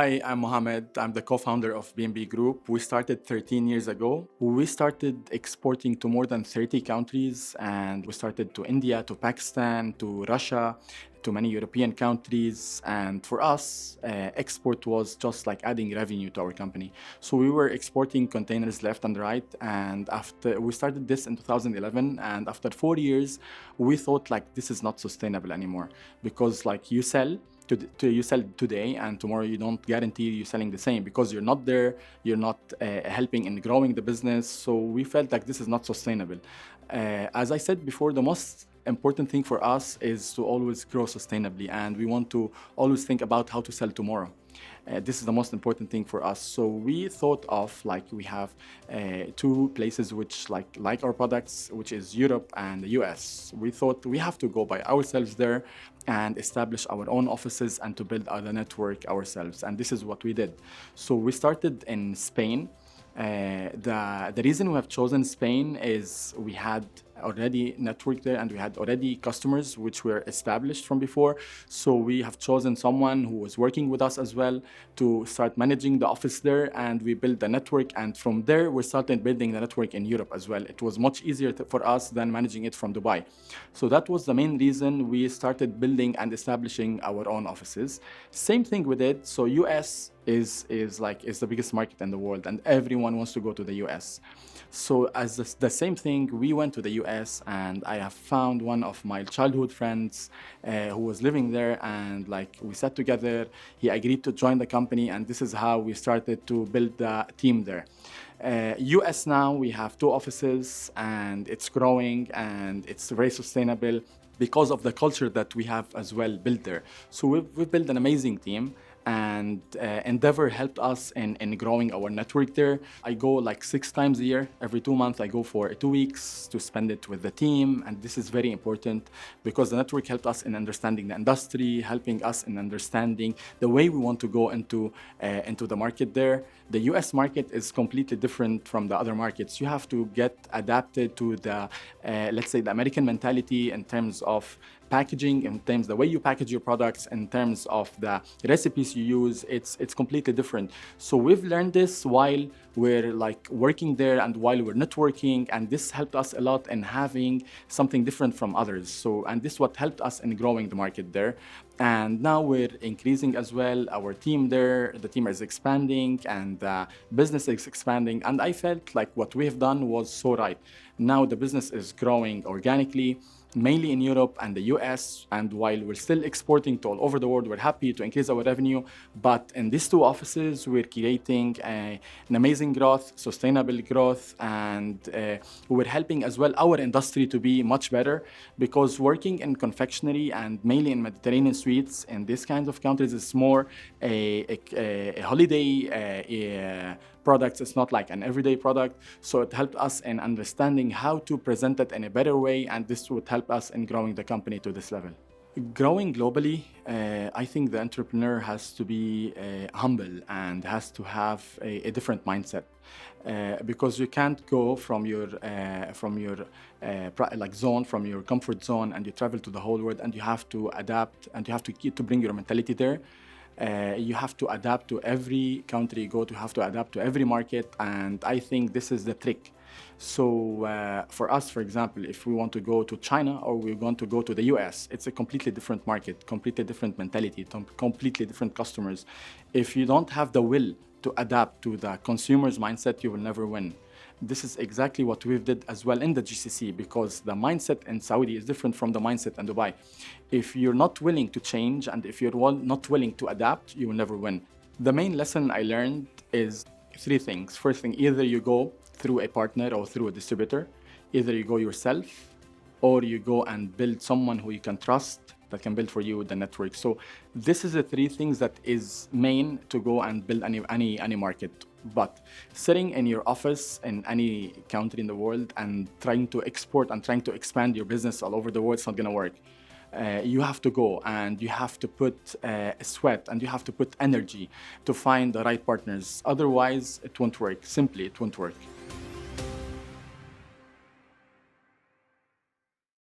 Hi, I'm Mohamad. I'm the co-founder of BMB Group. We started 13 years ago. We started exporting to more than 30 countries, and we started to India, to Pakistan, to Russia, to many European countries. And for us, export was just like adding revenue to our company. So we were exporting containers left and right. And after we started this in 2011, and after 4 years, we thought like this is not sustainable anymore, because like you sell you sell today and tomorrow you don't guarantee you selling the same, because you're not there, you're not helping in growing the business. So we felt like this is not sustainable. As I said before, the most important thing for us is to always grow sustainably, and we want to always think about how to sell tomorrow. This is the most important thing for us. So we thought of like we have two places which like our products, which is Europe and the US. We thought we have to go by ourselves there and establish our own offices and to build the network ourselves. And this is what we did. So we started in Spain. The reason we have chosen Spain is we had already networked there and we had already customers which were established from before. So we have chosen someone who was working with us as well to start managing the office there, and we built the network. And from there, we started building the network in Europe as well. It was much easier for us than managing it from Dubai. So that was the main reason we started building and establishing our own offices. Same thing we did. So US is the biggest market in the world, and everyone wants to go to the US. So as the same thing, we went to the US, and I have found one of my childhood friends who was living there, and like we sat together. He agreed to join the company, and this is how we started to build the team there. US now we have 2 offices, and it's growing and it's very sustainable because of the culture that we have as well built there. So we've built an amazing team, and Endeavor helped us in growing our network there. I go like 6 times a year. Every 2 months I go for 2 weeks to spend it with the team, and this is very important because the network helped us in understanding the industry, helping us in understanding the way we want to go into the market there. The US market is completely different from the other markets. You have to get adapted to the let's say the American mentality in terms of packaging, in terms of the way you package your products, in terms of the recipes you use. It's completely different. So we've learned this while we're like working there and while we're networking, and this helped us a lot in having something different from others. So, and this is what helped us in growing the market there. And now we're increasing as well our team there. The team is expanding and the business is expanding. And I felt like what we have done was so right. Now the business is growing organically, mainly in Europe and the US. And while we're still exporting to all over the world, we're happy to increase our revenue. But in these 2 offices, we're creating an amazing growth, sustainable growth, and we're helping as well our industry to be much better, because working in confectionery and mainly in Mediterranean sweets in these kinds of countries is more a holiday products. It's not like an everyday product. So it helped us in understanding how to present it in a better way, and this would help us in growing the company to this level. Growing globally, I think the entrepreneur has to be humble and has to have a different mindset, because you can't go from your zone, from your comfort zone, and you travel to the whole world, and you have to adapt, and you have to bring your mentality there. You have to adapt to every country you go to, have to adapt to every market, and I think this is the trick. So for us, for example, if we want to go to China or we want to go to the US, it's a completely different market, completely different mentality, completely different customers. If you don't have the will to adapt to the consumer's mindset, you will never win. This is exactly what we've did as well in the GCC, because the mindset in Saudi is different from the mindset in Dubai. If you're not willing to change and if you're not willing to adapt, you will never win. The main lesson I learned is 3 things. First thing, either you go through a partner or through a distributor, either you go yourself or you go and build someone who you can trust that can build for you the network. So this is the 3 things that is main to go and build any market. But sitting in your office in any country in the world and trying to export and trying to expand your business all over the world, it's not gonna work. You have to go and you have to put sweat and you have to put energy to find the right partners. Otherwise, it won't work. Simply, it won't work.